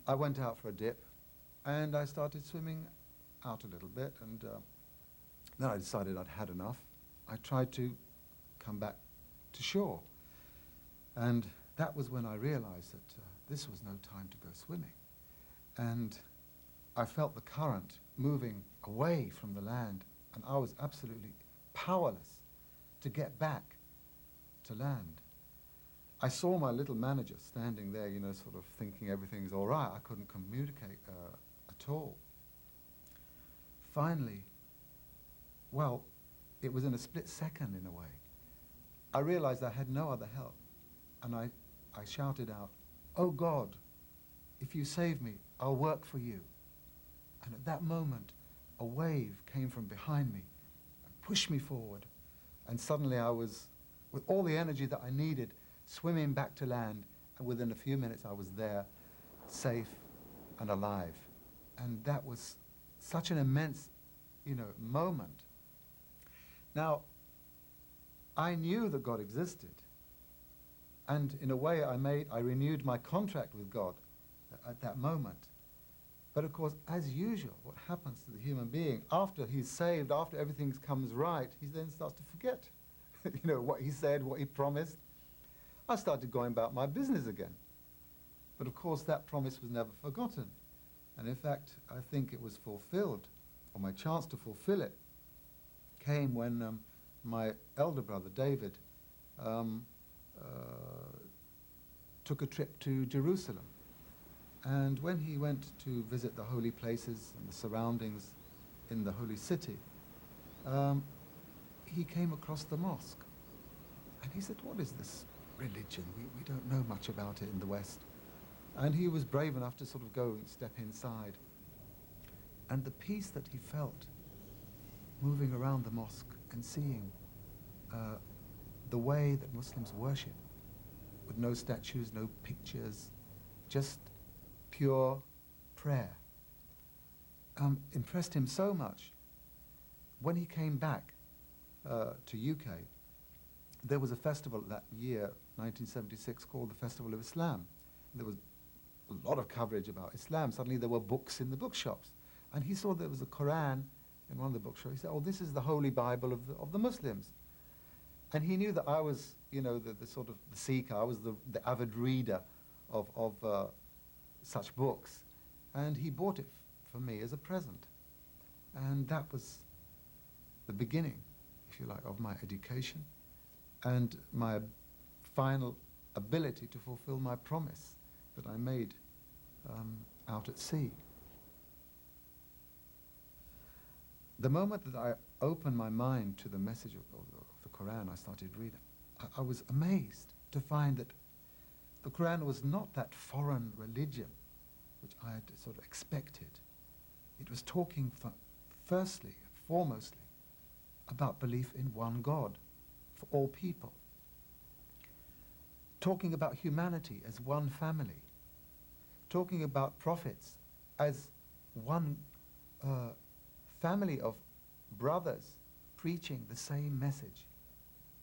I went out for a dip, and I started swimming out a little bit, and then I decided I'd had enough. I tried to come back to shore, and that was when I realized that this was no time to go swimming. And I felt the current moving away from the land, and I was absolutely powerless to get back to land. I saw my little manager standing there, you know, sort of thinking everything's all right. I couldn't communicate at all. Finally, well, it was in a split second in a way. I realized I had no other help, and I shouted out, "Oh God, if you save me, I'll work for you." And at that moment, a wave came from behind me and pushed me forward, and suddenly I was, with all the energy that I needed, swimming back to land, and within a few minutes I was there, safe and alive. And that was such an immense, you know, moment. Now, I knew that God existed, and in a way I renewed my contract with God at that moment. But of course, as usual, what happens to the human being, after he's saved, after everything comes right, he then starts to forget you know, what he said, what he promised. I started going about my business again. But of course, that promise was never forgotten. And in fact, I think it was fulfilled, or my chance to fulfill it came when my elder brother, David, took a trip to Jerusalem. And when he went to visit the holy places and the surroundings in the holy city, he came across the mosque. And he said, "What is this religion? We don't know much about it in the West." And he was brave enough to sort of go and step inside. And the peace that he felt moving around the mosque and seeing the way that Muslims worship, with no statues, no pictures, just pure prayer, impressed him so much. When he came back to UK, there was a festival that year, 1976, called the Festival of Islam. There was a lot of coverage about Islam. Suddenly there were books in the bookshops. And he saw there was a Quran in one of the bookshops. He said, "Oh, this is the Holy Bible of the Muslims." And he knew that I was, you know, the sort of the seeker. I was the avid reader of such books. And he bought it for me as a present. And that was the beginning, if you like, of my education and my final ability to fulfill my promise that I made out at sea. The moment that I opened my mind to the message of the Quran, I started reading. I was amazed to find that the Quran was not that foreign religion which I had sort of expected. It was talking firstly, foremostly, about belief in one God for all people. Talking about humanity as one family. Talking about prophets as one family of brothers preaching the same message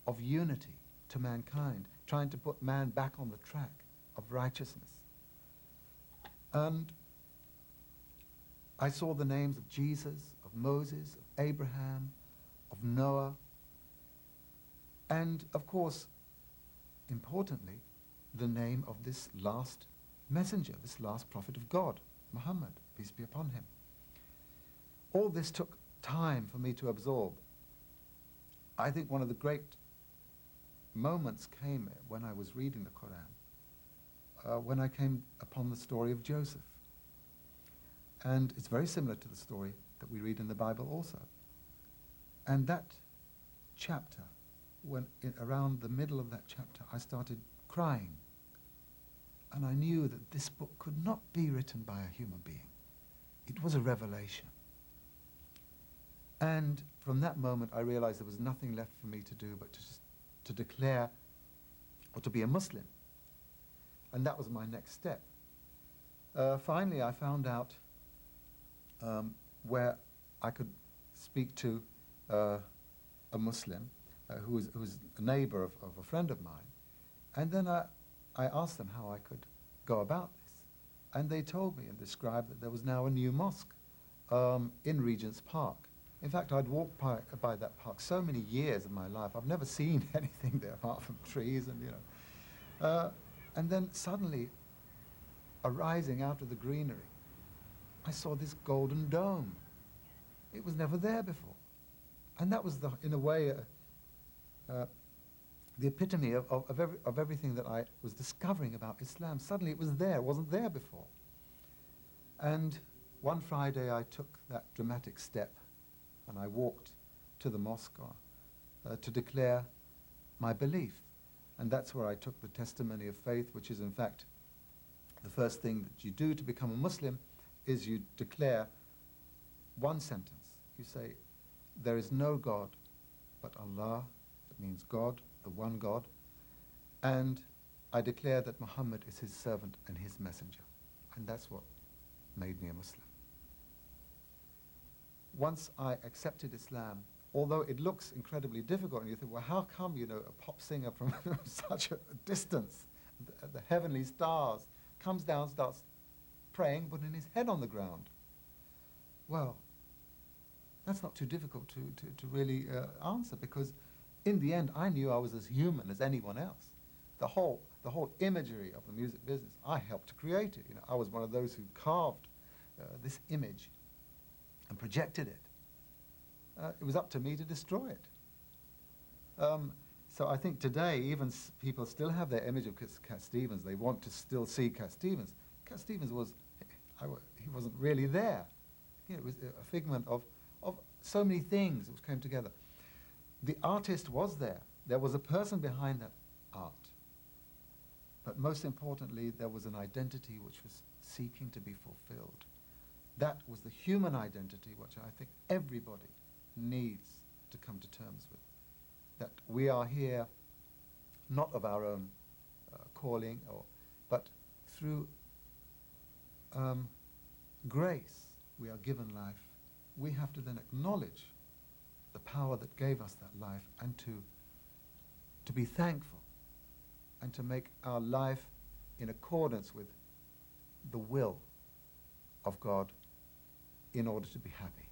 of unity to mankind, trying to put man back on the track of righteousness. And I saw the names of Jesus, of Moses, of Abraham, of Noah, and of course, importantly, the name of this last messenger, this last prophet of God, Muhammad, peace be upon him. All this took time for me to absorb. I think one of the great moments came when I was reading the Quran, when I came upon the story of Joseph. And it's very similar to the story that we read in the Bible also. And that chapter, around the middle of that chapter, I started crying. And I knew that this book could not be written by a human being. It was a revelation. And from that moment, I realized there was nothing left for me to do but to declare or to be a Muslim. And that was my next step. Finally, I found out where I could speak to a Muslim who was a neighbor of a friend of mine. And then I asked them how I could go about this. And they told me and described that there was now a new mosque in Regent's Park. In fact, I'd walked by that park so many years of my life. I've never seen anything there apart from trees and, and then suddenly, arising out of the greenery, I saw this golden dome. It was never there before. And that was, in a way, the epitome of everything that I was discovering about Islam. Suddenly it was there, it wasn't there before. And one Friday I took that dramatic step and I walked to the mosque to declare my belief. And that's where I took the testimony of faith, which is in fact the first thing that you do to become a Muslim, is you declare one sentence. You say, there is no God but Allah, that means God, the one God, and I declare that Muhammad is his servant and his messenger. And that's what made me a Muslim. Once I accepted Islam, although it looks incredibly difficult, and you think, well, how come, a pop singer from such a distance, the heavenly stars, comes down, starts praying, putting his head on the ground? Well, that's not too difficult to really answer, because in the end, I knew I was as human as anyone else. The whole imagery of the music business, I helped to create it. I was one of those who carved this image and projected it. It was up to me to destroy it. So I think today, even people still have their image of Cat Stevens. They want to still see Cat Stevens. Cat Stevens he wasn't really there. It was a figment of so many things which came together. The artist was there. There was a person behind that art. But most importantly, there was an identity which was seeking to be fulfilled. That was the human identity which I think everybody needs to come to terms with. That we are here not of our own calling, but through grace we are given life. We have to then acknowledge the power that gave us that life and to be thankful and to make our life in accordance with the will of God in order to be happy.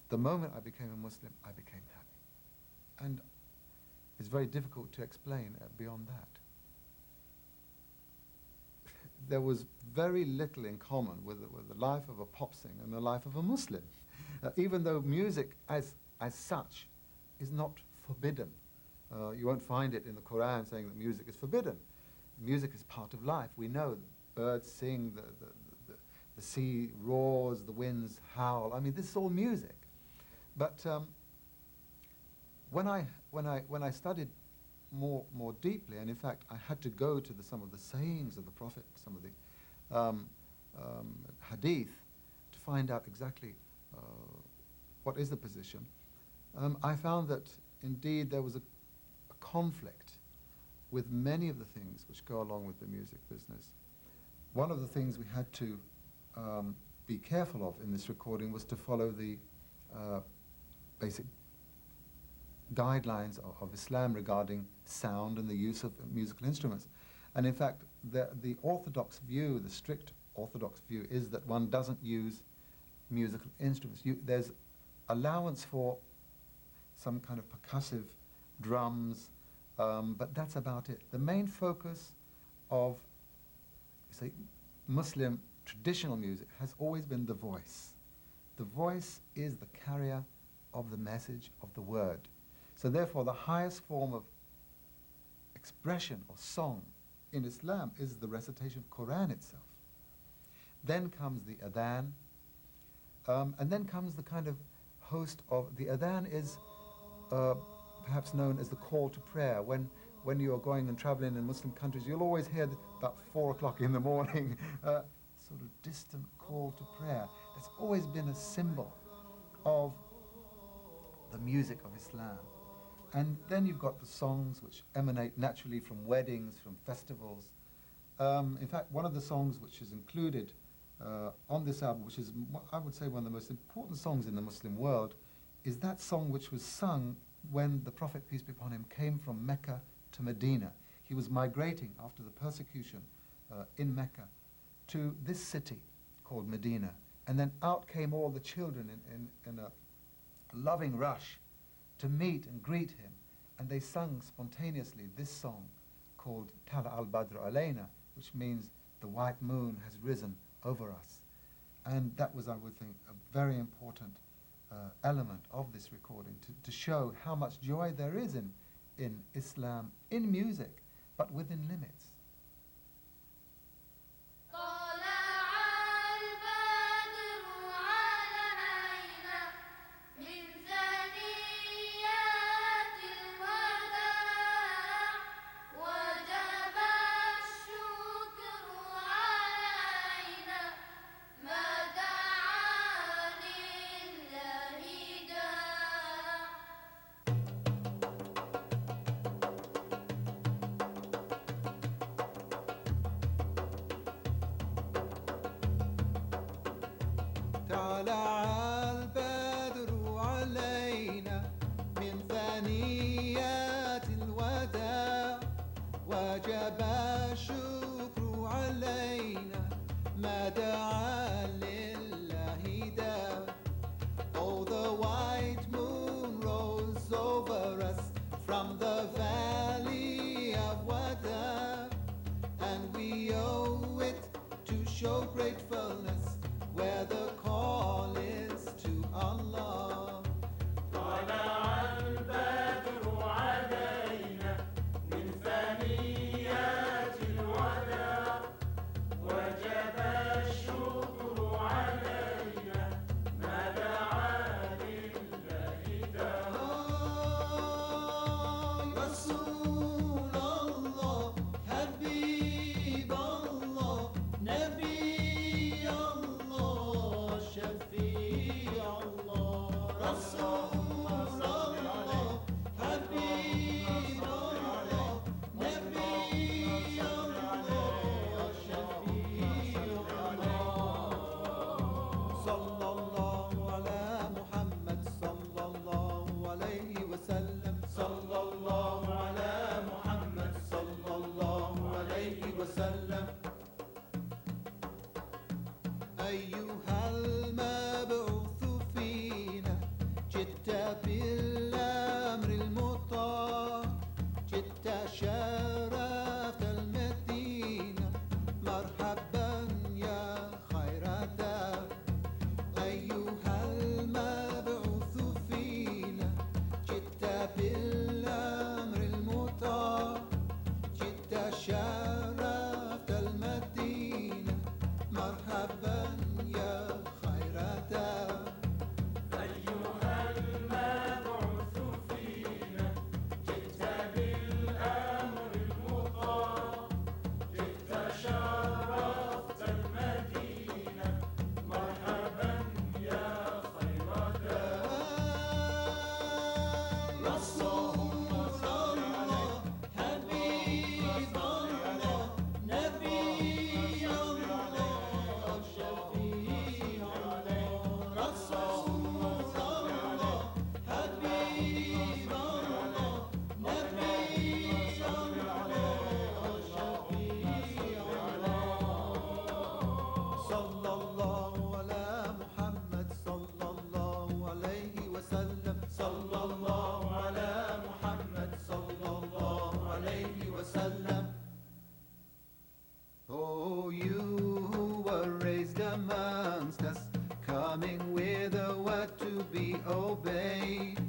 The moment I became a Muslim, I became happy. And it's very difficult to explain beyond that. There was very little in common with the life of a pop singer and the life of a Muslim. Even though music as such is not forbidden. You won't find it in the Quran saying that music is forbidden. Music is part of life. We know birds sing, the sea roars, the winds howl. I mean, this is all music. But when I studied more deeply, and in fact I had to go to some of the sayings of the Prophet, some of the hadith, to find out exactly what is the position, I found that indeed there was a conflict with many of the things which go along with the music business. One of the things we had to be careful of in this recording was to follow the basic guidelines of Islam regarding sound and the use of musical instruments. And in fact, the orthodox view, the strict orthodox view, is that one doesn't use musical instruments. There's allowance for some kind of percussive drums, but that's about it. The main focus of, say, Muslim traditional music has always been the voice. The voice is the carrier of the message of the word. So therefore, the highest form of expression or song in Islam is the recitation of Quran itself. Then comes the adhan, and then comes the kind of host of, the adhan is perhaps known as the call to prayer. When you are going and traveling in Muslim countries, you'll always hear about 4 o'clock in the morning, sort of distant call to prayer. It's always been a symbol of the music of Islam. And then you've got the songs which emanate naturally from weddings, from festivals. In fact, one of the songs which is included on this album, which is, I would say, one of the most important songs in the Muslim world, is that song which was sung when the Prophet, peace be upon him, came from Mecca to Medina. He was migrating after the persecution in Mecca to this city called Medina. And then out came all the children in a loving rush to meet and greet him. And they sung spontaneously this song called Tala al-Badr alayna, which means the white moon has risen over us. And that was, I would think, a very important element of this recording to show how much joy there is in Islam, in music, but within limits. طلع البدر علينا من ثنيات الوداع وجب الشكر علينا ما دعا لله داع. Oh, the white moon rose over us from the valley of Wada, and we owe it to show gratefulness where the call is to Allah. طلع البدر علينا من ثنيات الوداع وجب الشكر علينا ما دعا لله داع. رسول الله حبيب الله نبي الله شفيع الله. رسول الله حبيب الله نبي الله شفيع الله. صلى الله على محمد صلى الله عليه وسلم. صلى الله على محمد صلى الله عليه وسلم. أيها المبعوث فينا جئت بالأمر المطاع جئت شرفت المدينة مرحبا يا خير دار. أيها المبعوث فينا جئت بالأمر المطاع جئت شرفت المدينة مرحبا يا خير دار. أيها المبعوث فينا جئت بالأمر المطاع جئت شرفت المدينة مرحبا يا خير دار. رسول الله حبيب الله نبي الله شفيع الله. رسول الله حبيب الله نبي الله شفيع الله. صلى الله على محمد صلى الله عليه وسلم. صلى الله على محمد صلى الله عليه وسلم. Oh, you who were raised amongst us, coming with a word to be obeyed.